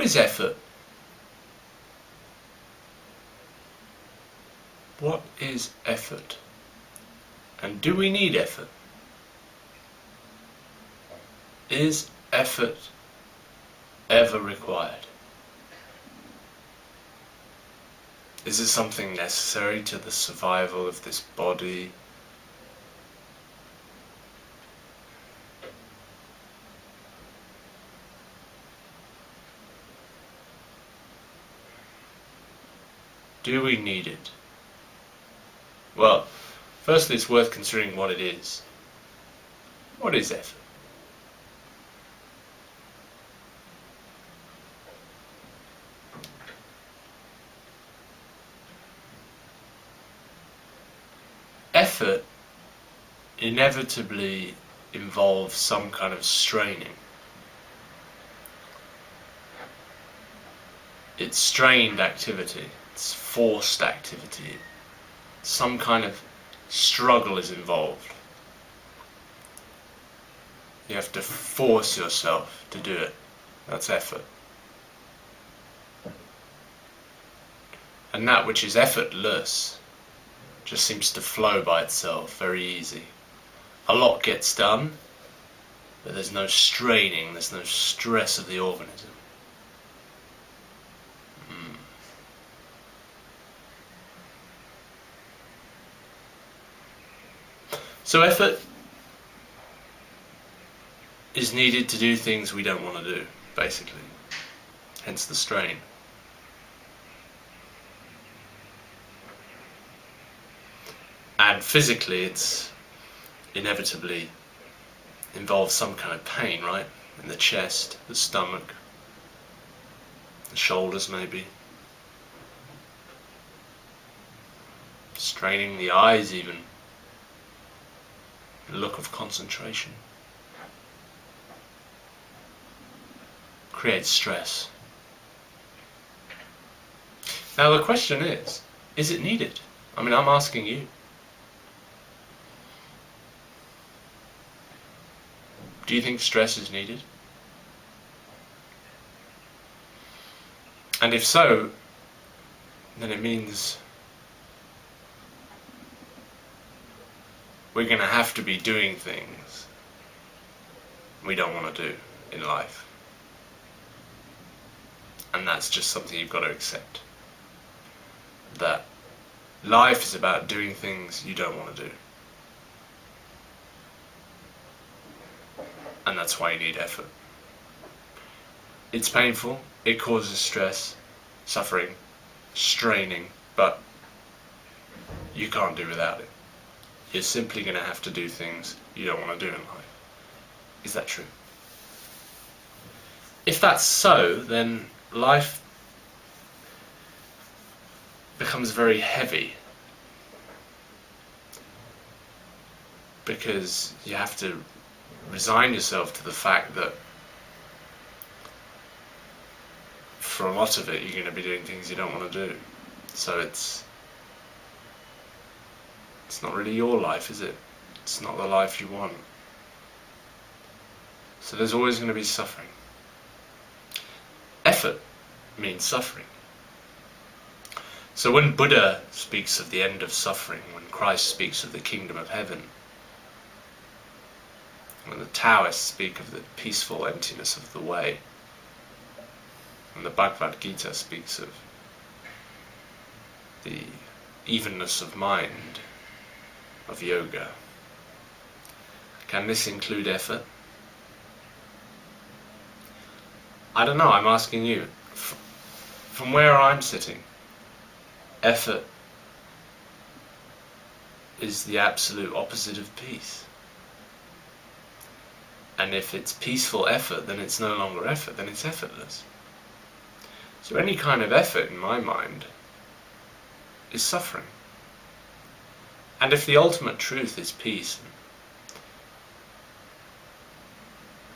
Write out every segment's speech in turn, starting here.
is effort? What is effort? And do we need effort? Is effort ever required? Is it something necessary to the survival of this body? Do we need it? Well, firstly it's worth considering what it is. What is effort? Effort inevitably involves some kind of straining. It's strained activity, it's forced activity, some kind of struggle is involved. You have to force yourself to do it. That's effort. And that which is effortless just seems to flow by itself, very easy. A lot gets done, but there's no straining, there's no stress of the organism. So effort is needed to do things we don't want to do, basically. Hence the strain. And physically it's inevitably involves some kind of pain, right? In the chest, the stomach, the shoulders maybe. Straining the eyes even. A look of concentration. Creates stress. Now the question is it needed? I mean, I'm asking you. Do you think stress is needed? And if so, then it means we're going to have to be doing things we don't want to do in life. And that's just something you've got to accept. That life is about doing things you don't want to do. And that's why you need effort. It's painful, it causes stress, suffering, straining, but you can't do without it. You're simply going to have to do things you don't want to do in life. Is that true? If that's so, then life becomes very heavy. Because you have to resign yourself to the fact that for a lot of it you're going to be doing things you don't want to do. So it's not really your life, is it? It's not the life you want. So there's always going to be suffering. Effort means suffering. So when Buddha speaks of the end of suffering, when Christ speaks of the kingdom of heaven, when the Taoists speak of the peaceful emptiness of the way, and the Bhagavad Gita speaks of the evenness of mind, of yoga, can this include effort? I don't know, I'm asking you. From where I'm sitting, effort is the absolute opposite of peace. And if it's peaceful effort, then it's no longer effort, then it's effortless. So any kind of effort, in my mind, is suffering. And if the ultimate truth is peace,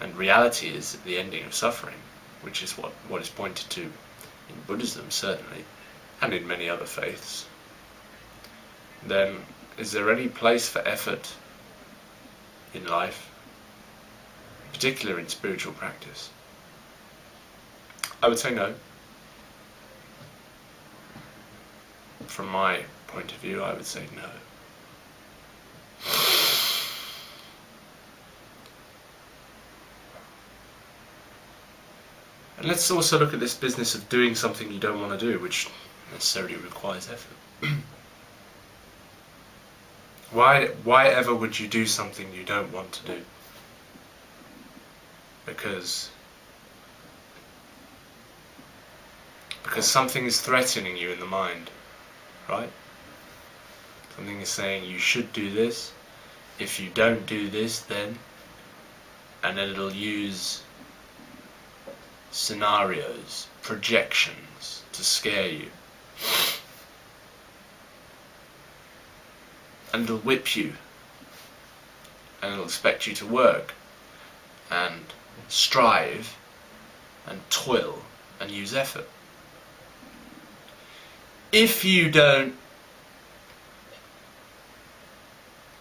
and reality is the ending of suffering, which is what is pointed to in Buddhism, certainly, and in many other faiths, then is there any place for effort in life, particularly in spiritual practice? I would say no. From my point of view, I would say no. And let's also look at this business of doing something you don't want to do, which necessarily requires effort. Why ever would you do something you don't want to do? Because something is threatening you in the mind, right? Something is saying you should do this. If you don't do this, then, and then it'll use scenarios, projections to scare you. And it'll whip you. And it'll expect you to work and strive and toil and use effort. If you don't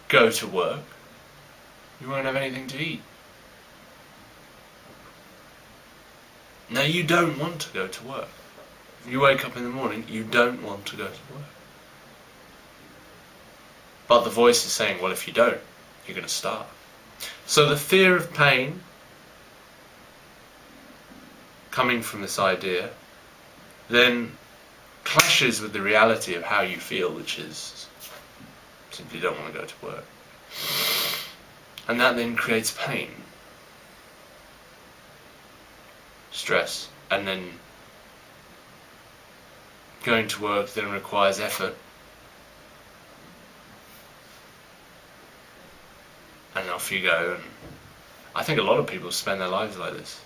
go to work, you won't have anything to eat. Now, you don't want to go to work. If you wake up in the morning, you don't want to go to work. But the voice is saying, well, if you don't, you're going to starve. So the fear of pain coming from this idea then clashes with the reality of how you feel, which is simply don't want to go to work. And that then creates pain, stress, and then going to work then requires effort, and off you go. And I think a lot of people spend their lives like this.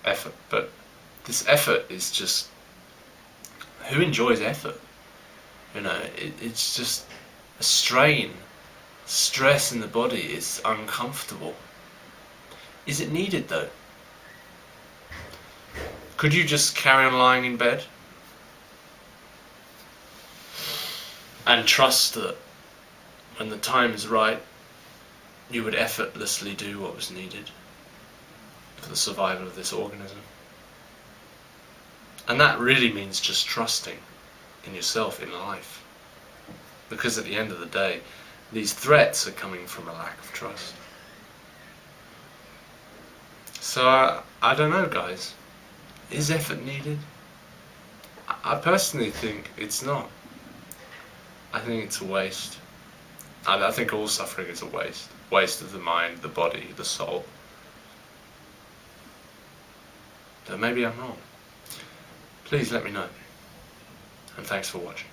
Effort, but this effort is just, who enjoys effort? You know, it's just a strain, stress in the body. It's uncomfortable. Is it needed though? Could you just carry on lying in bed and trust that when the time is right, you would effortlessly do what was needed for the survival of this organism? And that really means just trusting in yourself, in life. Because at the end of the day, these threats are coming from a lack of trust. So I don't know, guys. Is effort needed? I personally think it's not. I think it's a waste. I think all suffering is a waste. Waste of the mind, the body, the soul. But maybe I'm wrong. Please let me know. And thanks for watching.